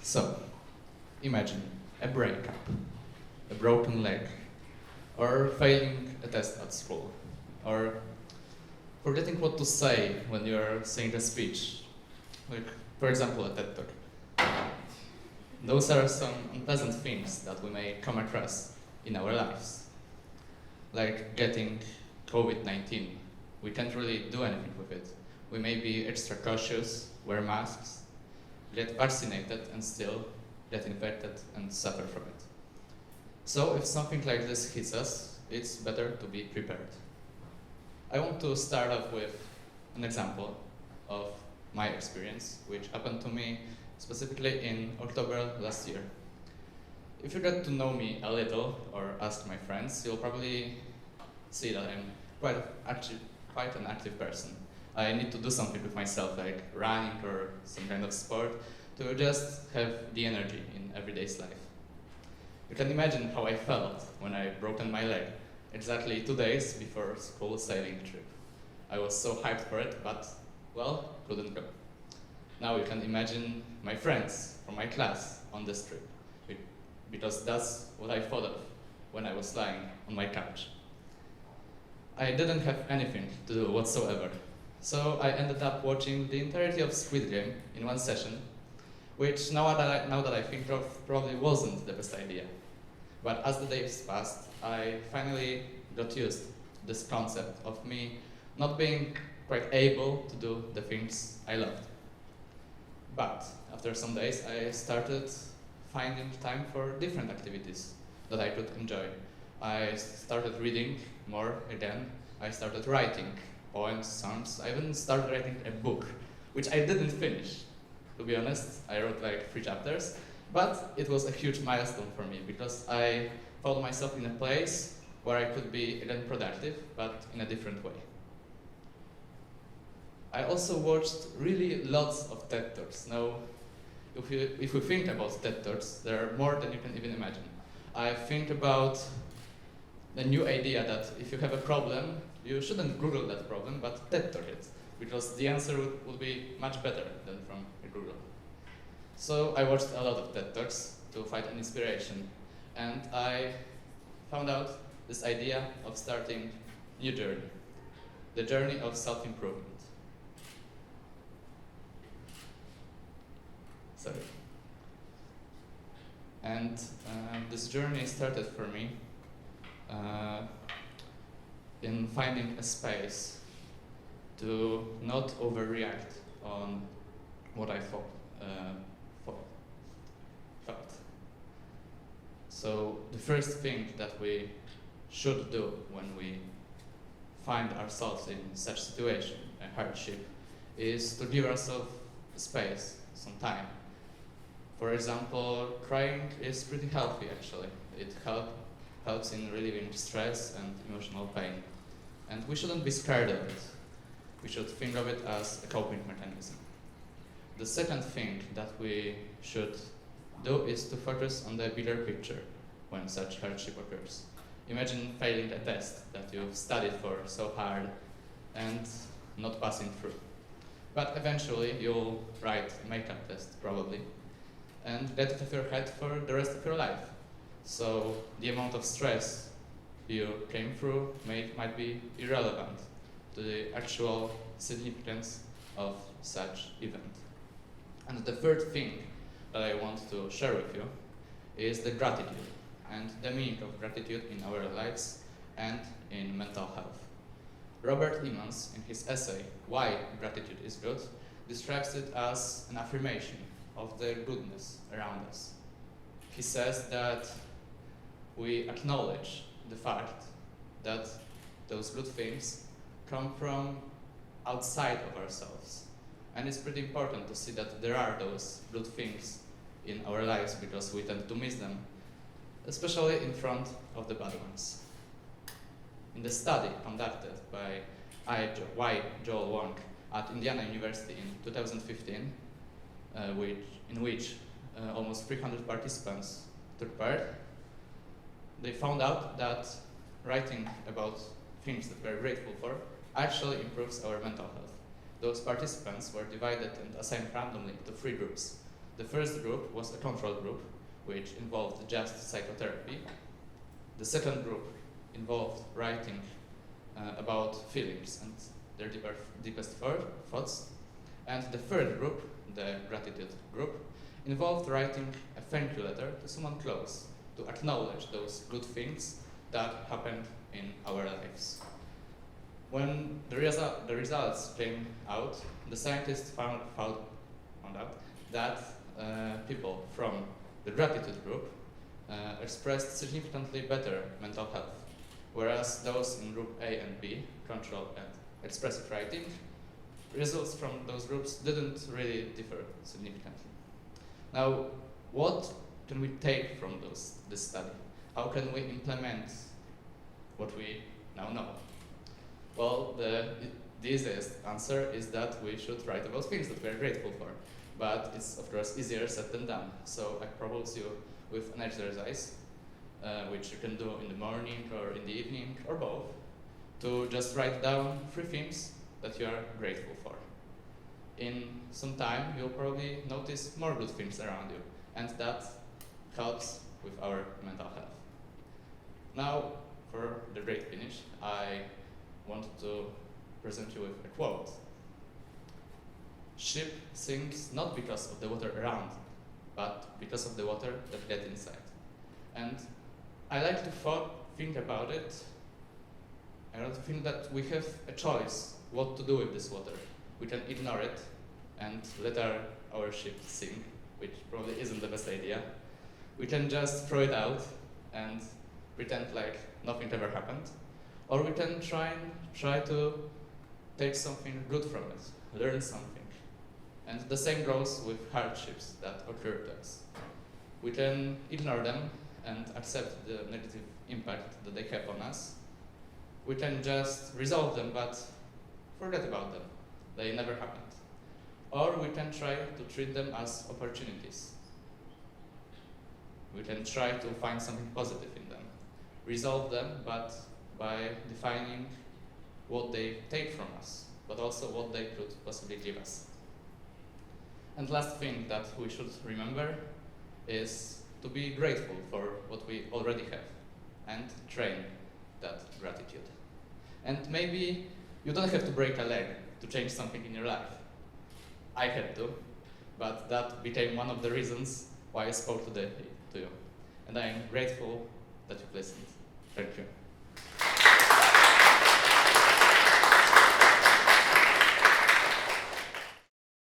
So, imagine a breakup, a broken leg, or failing a test at school, or forgetting what to say when you're saying a speech, like, for example, a TED Talk. Those are some unpleasant things that we may come across in our lives, like getting COVID-19. We can't really do anything with it. We may be extra cautious, wear masks, get vaccinated, and still get infected and suffer from it. So if something like this hits us, it's better to be prepared. I want to start off with an example of my experience, which happened to me specifically in October last year. If you get to know me a little or ask my friends, you'll probably see that I'm quite an active person. I need to do something with myself, like running or some kind of sport, to just have the energy in everyday's life. You can imagine how I felt when I broken my leg, exactly 2 days before school sailing trip. I was so hyped for it, but, well, couldn't go. Now you can imagine my friends from my class on this trip, because that's what I thought of when I was lying on my couch. I didn't have anything to do whatsoever, so I ended up watching the entirety of Squid Game in one session, which now that I think of, probably wasn't the best idea. But as the days passed, I finally got used to this concept of me not being quite able to do the things I loved. But after some days, I started finding time for different activities that I could enjoy. I started reading more again. I started writing poems, songs. I even started writing a book, which I didn't finish. To be honest, I wrote like 3 chapters, but it was a huge milestone for me because I found myself in a place where I could be again productive, but in a different way. I also watched really lots of TED Talks. Now, if we think about TED Talks, there are more than you can even imagine. I think about the new idea that if you have a problem, you shouldn't Google that problem, but TED Talk it, because the answer would be much better than from Google. So I watched a lot of TED Talks to find an inspiration, and I found out this idea of starting a new journey, the journey of self-improvement. Sorry. And this journey started for me in finding a space to not overreact on what I felt. So the first thing that we should do when we find ourselves in such situation, a hardship, is to give ourselves space, some time. For example, crying is pretty healthy actually. It helps in relieving stress and emotional pain. And we shouldn't be scared of it. We should think of it as a coping mechanism. The second thing that we should do is to focus on the bigger picture when such hardship occurs. Imagine failing a test that you've studied for so hard and not passing through. But eventually you'll write a makeup test probably and get it off your head for the rest of your life. So the amount of stress you came through might be irrelevant to the actual significance of such event. And the third thing that I want to share with you is the gratitude and the meaning of gratitude in our lives and in mental health. Robert Emmons, in his essay, Why Gratitude is Good, describes it as an affirmation of the goodness around us. He says that we acknowledge the fact that those good things come from outside of ourselves. And it's pretty important to see that there are those good things in our lives because we tend to miss them, especially in front of the bad ones. In the study conducted by Joel Wong at Indiana University in 2015, in which almost 300 participants took part, they found out that writing about things that we're grateful for actually improves our mental health. Those participants were divided and assigned randomly to 3 groups. The first group was a control group, which involved just psychotherapy. The second group involved writing about feelings and their deepest thoughts. And the third group, the gratitude group, involved writing a thank you letter to someone close to acknowledge those good things that happened in our lives. When the results came out, the scientists found out that people from the gratitude group expressed significantly better mental health, whereas those in group A and B, control and expressive writing, results from those groups didn't really differ significantly. Now, what can we take from this study? How can we implement what we now know? Well, the easiest answer is that we should write about things that we are grateful for. But it's, of course, easier said than done. So I propose you with an exercise, which you can do in the morning or in the evening, or both, to just write down 3 things that you are grateful for. In some time, you'll probably notice more good things around you, and that helps with our mental health. Now, for the great finish, I want to present you with a quote. "Ship sinks not because of the water around, but because of the water that gets inside." And I like to think about it. I like to think that we have a choice what to do with this water. We can ignore it and let our ship sink, which probably isn't the best idea. We can just throw it out and pretend like nothing ever happened. Or we can try to take something good from it, learn something. And the same goes with hardships that occur to us. We can ignore them and accept the negative impact that they have on us. We can just resolve them, but forget about them. They never happened. Or we can try to treat them as opportunities. We can try to find something positive in them. Resolve them, but by defining what they take from us, but also what they could possibly give us. And last thing that we should remember is to be grateful for what we already have and train that gratitude. And maybe you don't have to break a leg to change something in your life. I had to, but that became one of the reasons why I spoke today to you. And I am grateful that you've listened. Thank you.